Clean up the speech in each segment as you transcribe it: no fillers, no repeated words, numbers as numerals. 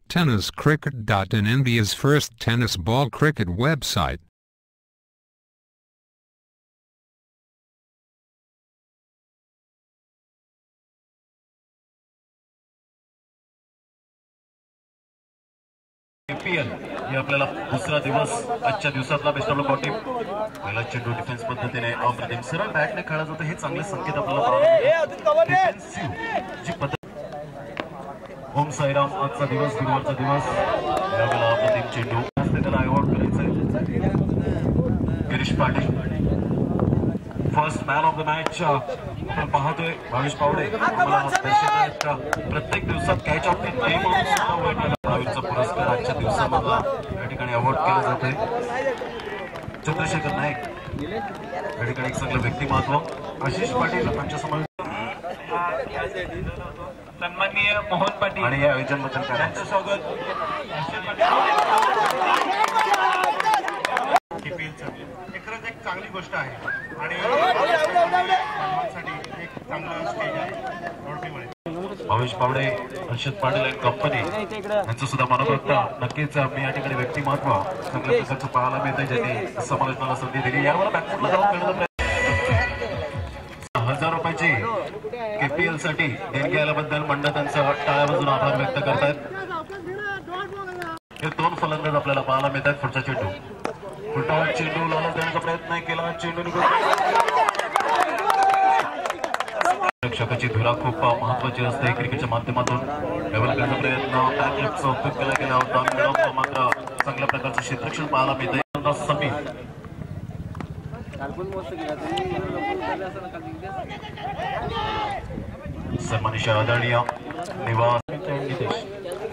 TennisCricket.in, India's first tennis ball cricket website. IPL हे आपल्याला दुसरा दिवस आजच्या दिवसातला बेस्ट ऑफ लक टीम पहिला चेंडू डिफेन्स पद्धतीने अप्रतिम सरळ बॅटने खेळला जातो हे चांगले संकेत आपल्याला डिफेन्सिव्ह जी पद्धत ओम साईराम आजचा दिवस गुरुवारचा दिवस यावेळेला अप्रतिम चेंडू असते त्याला अवॉर्ड करायचंय Girish Patil first man of the match आपण पाहतोय भावेश पावडे प्रत्येक दिवसात कॅच ऑफ द डे म्हणून सुद्धा वाटलेला भावेशचा पुरस्कार आजच्या दिवसामधला या ठिकाणी अवॉर्ड केला जातोय चंद्रशेखर नाईक या ठिकाणी एक चांगलं व्यक्तिमत्व आशिष पाटील आमच्या समोर सन्माननीय मोहन पाटील आणि या आयोजनबद्दल त्यांचं स्वागत खरंच एक चांगली गोष्ट आहे आणि एक चांगला स्टेज आहे भावेश पावडे हर्षद पाटील अँड कंपनी यांचं सुद्धा मनोभक्ता नक्कीच मी या ठिकाणी व्यक्तिमत्व चांगल्या प्रकारचं पाहायला मिळतंय ज्यांनी समालोचनाला संधी दिली यावर बॅकफुटला जाऊन 1000 रुपयाची KPL साठी देणगी आल्याबद्दल मंडळ त्यांचा टाळ्या वाजून आभार व्यक्त करतायत हे दोन फलंदाज आपल्याला पाहायला मिळतात पुढचा चेंडू फुलटा चेंडू लावला देण्याचा प्रयत्न केला चेंडू रक्षकाची धुरा खूप महत्वाची असते क्रिकेटच्या माध्यमातून लेवल करण्याचा प्रयत्न बॅकलेफ्टचा उपयोग केला गेला होता मात्र चांगल्या प्रकारचं क्षेत्ररक्षण पाहायला मिळतंय समीर सन्मानित आदरणीय निवास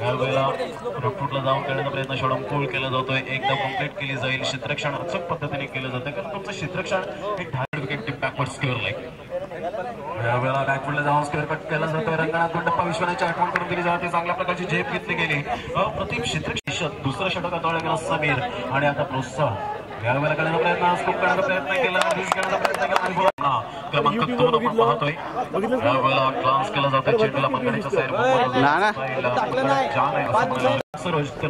यावेळेला रफूटला जाऊन खेळण्याचा प्रयत्न षडंकोल केला जातोय एकदा कंप्लीट केली जाईल क्षेत्ररक्षण अचूक पद्धतीने केलं जातं कारण तुमचं क्षेत्ररक्षण एक 10 विकेट बॅकवर्ड स्क्वेअर लाईक यावेळेला बॅकवर्डला जाऊन स्क्वेअर कट केला जातोय रंगणात गंडप्पा विश्वनाथची आठवण करून दिली जाते चांगल्या प्रकारची झेप घेतली गेली अप्रतिम क्षेत्ररक्षण दुसरं षटक हाताळलं गेला समीर आणि आता प्रोत्साहन यावेळेला करण्याचा प्रयत्न स्कोप करण्याचा प्रयत्न केला करण्याचा प्रयत्न केला क्रमांक 2 आपण पाहतोय यावेळेला क्लास केला जातोय चेंडूला मंगळीच्या साईड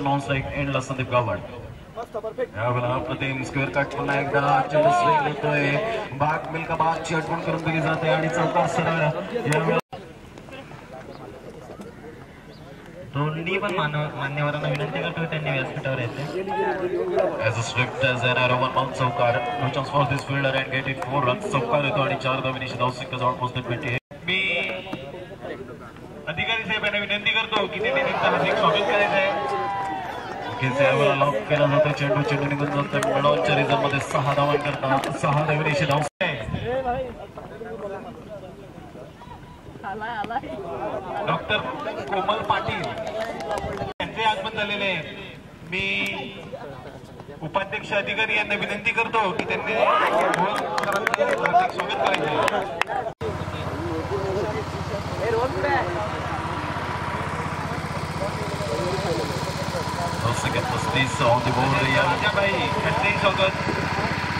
नॉन स्ट्राईक एंडला संदीप गावड यावेळेला अप्रतिम स्क्वेअर कट पुन्हा एकदा चेंडू स्विंग होतोय बाग मिल्का बागची आठवण करून दिली जाते आणि चौकार सरळ यावेळेला दोन्ही पण मान्यवरांना विनंती करतो त्यांनी व्यासपीठावर यायचे as a strict as an arrow one bounce चौकार no chance for this fielder and get it 4 runs चौकार येतो आणि 4 धावांची धावसंख्या almost 28 मी अधिकारी साहेबांना विनंती करतो की त्यांनी त्यांचं हार्दिक स्वागत करायचं आहे की यावेळेला लॉक केला जातो चेंडू निघून जातो मिडॉलच्या रिझर्व्हमध्ये 6 धावांकरता 6 धावांची डॉक्टर कोमल पाटील यांचे आगमन झालेले मी उपाध्यक्ष अधिकारी यांना विनंती करतो की त्यांनी स्वागत करायचे 35 ऑन द बॉल यांच्याबाई यांचंही स्वागत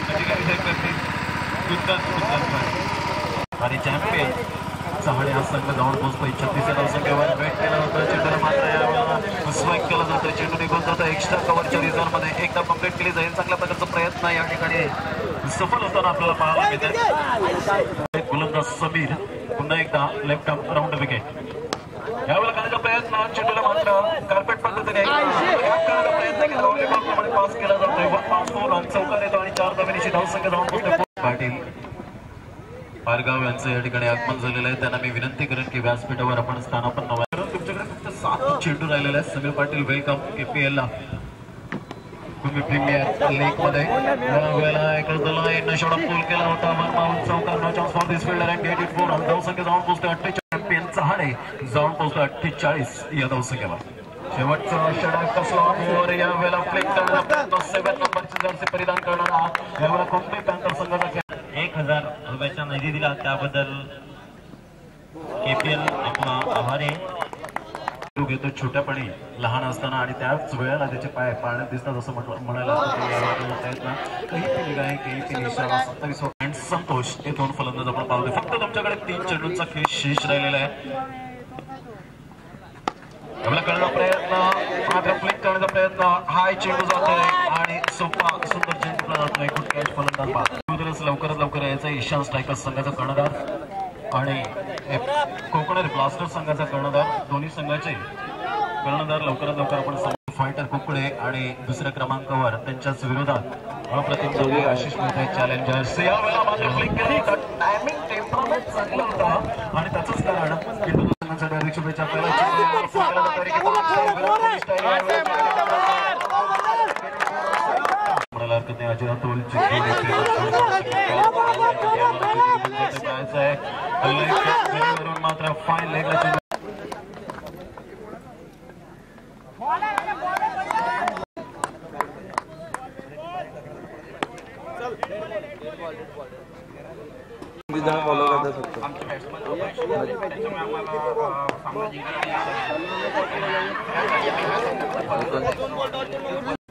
अधिकारी साहेब करतील आणि चॅम्पियन चहाडे हा संघ जाऊन पोहोचतोय 36 धावसंख्येवर बॅट केला होता चेंडूला मात्र यावेळेला स्ट्राईक केला जातोय चेंडू निघून जातो एक्स्ट्रा कव्हरच्या रिझर्व्हमध्ये एकदा कंप्लीट केली जाईल चांगल्या प्रकारचा प्रयत्न या ठिकाणी सफल होताना आपल्याला पाहायला मिळते गोलंदाज समीर पुन्हा एकदा लेफ्ट आर्म राऊंड विकेट यावेळेला करण्याचा प्रयत्न चेंडूला मात्र कार्पेट पद्धतीने प्रयत्न केला पास केला जातोय 1 रन चौकार येतो आणि 4 धावांची धावसंख्या जाऊन पोहोचते पाटील पारगाव यांचं या ठिकाणी आगमन झालेलं आहे त्यांना मी विनंती करेन की व्यासपीठावर आपण स्थानापन्न व्हावं कारण तुमच्याकडे फक्त 7 चेंडू राहिलेले आहेत समीर पाटील वेलकम KPL ला तुम्ही प्रीमियर लीग मध्ये यावेळेला एक षडंकोल केला होता चौकार no chance for this fielder and get it 4 धावसंख्या जाऊन पोहोचते 48 चॅम्पियन चहाडे जाऊन पोहोचतो 48 या धावसंख्येवर शेवटचा षटक कसला यावेळेला फ्लिक करण्याचा 7 नंबरची जर्सी परिधान करणारा यावेळेला कोणते पॅन्थर संघाचा 1000 रुपयाचा निधी दिला त्याबद्दल KPL आपला आभारी घेतो छोट्यापणी लहान असताना आणि त्याच वेळेला त्याचे पाय पाळण्यात दिसतात असं म्हणायला संतोष हे 2 फलंदाज आपण पाहतोय फक्त तुमच्याकडे 3 चेंडूंचा खेळ शेष राहिलेला आहे आपला करण्याचा प्रयत्न करण्याचा प्रयत्न, हाय चेंडू जातोय आणि सोपा सुंदर चेंडूला जातोय. गुड कॅच फलंदाज बाद. लवकरात लवकर यायचा ईशान स्ट्रायकर्स संघाचा कर्णधार आणि कोकण ब्लास्टर्स संघाचा कर्णधार. दोन्ही संघाचे कर्णधार लवकरात लवकर आपण फायटर कुकडे आणि दुसऱ्या क्रमांकावर त्यांच्याच विरोधात अप्रतिम जोडी आशिष मोठे चॅलेंजर्स. यावेळेला मात्र क्लिक केलं, टायमिंग टेम्परमेंट चांगला होता आणि त्याचंच कारण हिंदू संघासाठी अधिक शुभेच्छा. म्हणायला हरकत नाही. अजिरातोल मात्र फाईन लेगला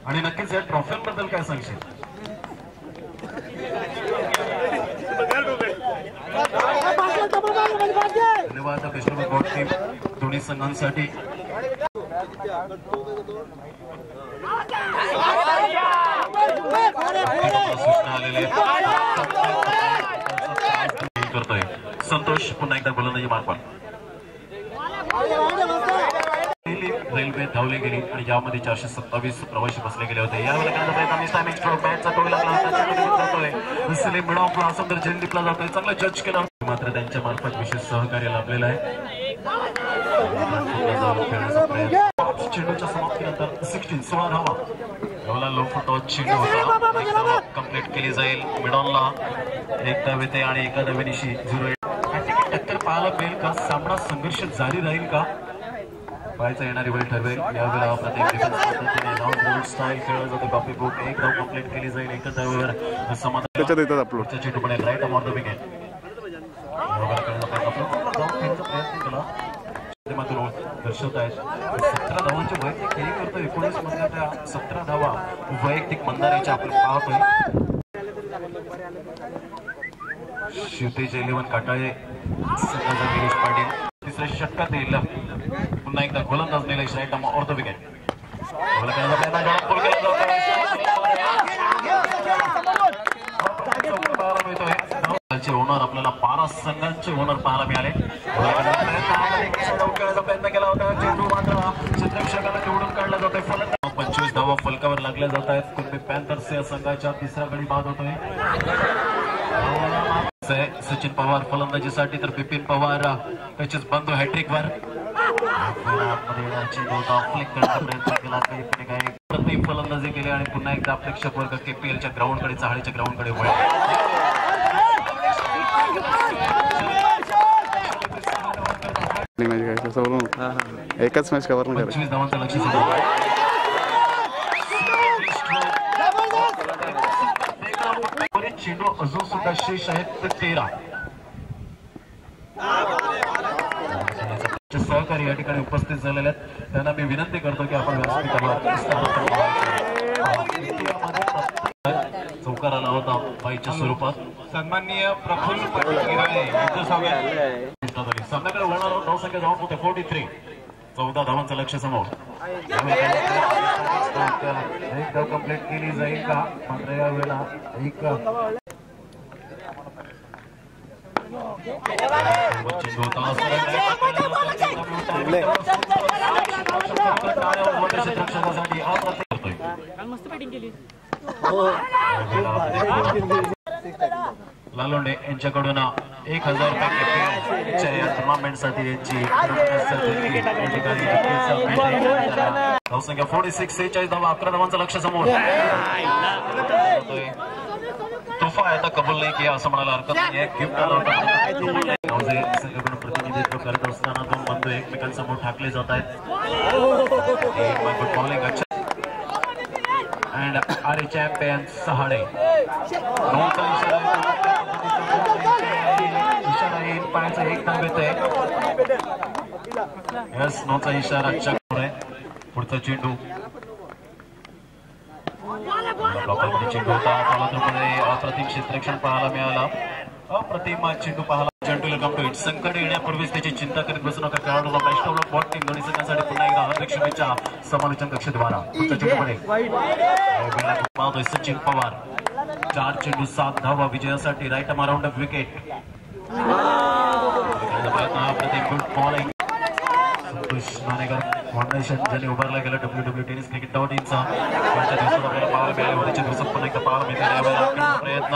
आणि नक्कीच या ट्रॉफीबद्दल काय सांगशील? धन्यवाद विष्णू गॉड टीम दोन्ही संघांसाठी. करतोय संतोष पुन्हा एकदा गोलंदाजी मार्फत. रेल्वे धावली गेली आणि यामध्ये 427 प्रवासी बसले गेले होते. सुंदर झेंडीपला जातोय, चांगला जज केला मात्र त्यांच्या मार्फत विशेष सहकार्य लाभलेलं आहे. चेंडूच्या समाप्तीनंतर 16 धावा. एवढा लो फुटॉच चेंडू होता, कंप्लीट केली जाईल. मिडॉनला एक धाव येते आणि एका धावेनिशी 0 टक्कर पाहायला मिळेल का? सामना संघर्ष जारी राहील का? पाहायचा येणारी वेळ ठरवेल. यावेळेला प्रत्येक स्टाईल खेळला जातो. कॉपी बुक एक धाव कंप्लीट केली जाईल. एका धावेवर समाधान चेंडू पडेल राईट ऑन द विकेट. प्रयत्न केला दर्शवत आहेत. 17 धावांची वैयक्तिक खेळी करतो. 19 मधल्या त्या 17 धावा वैयक्तिक मंदारीच्या आपण पाहतोय. शिवतेज 11 काटाळे संघाचा गिरीश पाटील तिसऱ्या षटकात येईल. पुन्हा एकदा गोलंदाज Nilesh right on the wicket. Owner आपल्याला 12 संघांचे ओनर पाहायला मिळाले. प्रयत्न केला होता. चेंडू मात्र क्षेत्ररक्षकाला निवडून काढला जातोय. फलंदाज 25 धावा फलकावर लागल्या जात आहेत. कुणबी पॅन्थर्स या संघाच्या तिसरा गडी बाद होतोय. सचिन पवार फलंदाजीसाठी तर बिपिन पवार त्याचेच बंधू हॅट्रिक वर प्रयत्न केला. काही फलंदाजी केली आणि पुन्हा एकदा प्रेक्षक वर्ग केपीएलच्या ग्राउंडकडे चहाडीच्या ग्राउंडकडे वळला. एकच मॅच कव्हर नाही. 25 धावांचं लक्ष चेंडू अजून सुद्धा शेष आहेत 13. सहकारी या ठिकाणी उपस्थित झालेले आहेत. त्यांना मी विनंती करतो की आपण चौकार आला होता बाईच्या स्वरूपात. सन्माननीय प्रफुल्ल गिराळे सामन्याकडे वळणार आहोत. धावसंख्या धावून होते 43. 14 धावांचं लक्ष समोर. एक धाव कंप्लीट केली जाईल का? मात्र यावेळेला एक लालोंडे यांच्याकडून 1000 रुपये या टुर्नामेंटसाठी यांची धावसंख्या 46. 46 धावा. 11 धावांचं लक्ष समोर. तोफा आता कबूल नाही किया असं म्हणायला हरकत नाही. गिफ्ट आला होता. संघाकडून प्रतिनिधित्व करत असताना दोन बंधू एकमेकांसमोर ठाकले जात आहेत. गुड बॉलिंग अच्छा अँड आरे चॅम्पियन सहाडे. इशारा येईल. पायाचा एक धाव येतोय. यस नोचा इशारा चक. पुढचा चेंडू चेंडू होता. अप्रतिम क्षेत्ररक्षण पाहायला मिळाला. अप्रतिम चेंडू पाहायला चेंडूला कंप्लीट संकट येण्यापूर्वीच त्याची चिंता करीत बसू नका. खेळाडूला best of luck ball team दोन्ही संघांसाठी पुन्हा एकदा हार्दिक शुभेच्छा. समालोचन कक्षद्वारा पुढच्या चेंडूमध्ये सचिन पवार 4 चेंडू 7 धावा विजयासाठी. Right arm around wicket. Santosh Nanekar foundation ज्यांनी उभारला गेला WWE टेनिस क्रिकेट टीमचा दिवसात आपल्याला पाहायला मिळाले. उद्याच्या दिवसात पण एकदा पाहायला मिळते. प्रयत्न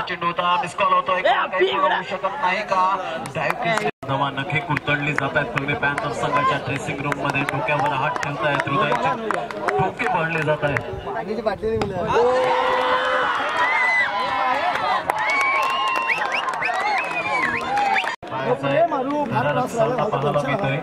चेंडू होता मिस कॉल होतोय शकत नाही का. नवा नखे कुरतडली जात आहेत. पूर्वी पॅन्थर संघाच्या ड्रेसिंग रूम मध्ये डोक्यावर हात ठेवतायत. हृदयाचे ठोके भरले जात आहेत. पाहायला मिळतोय.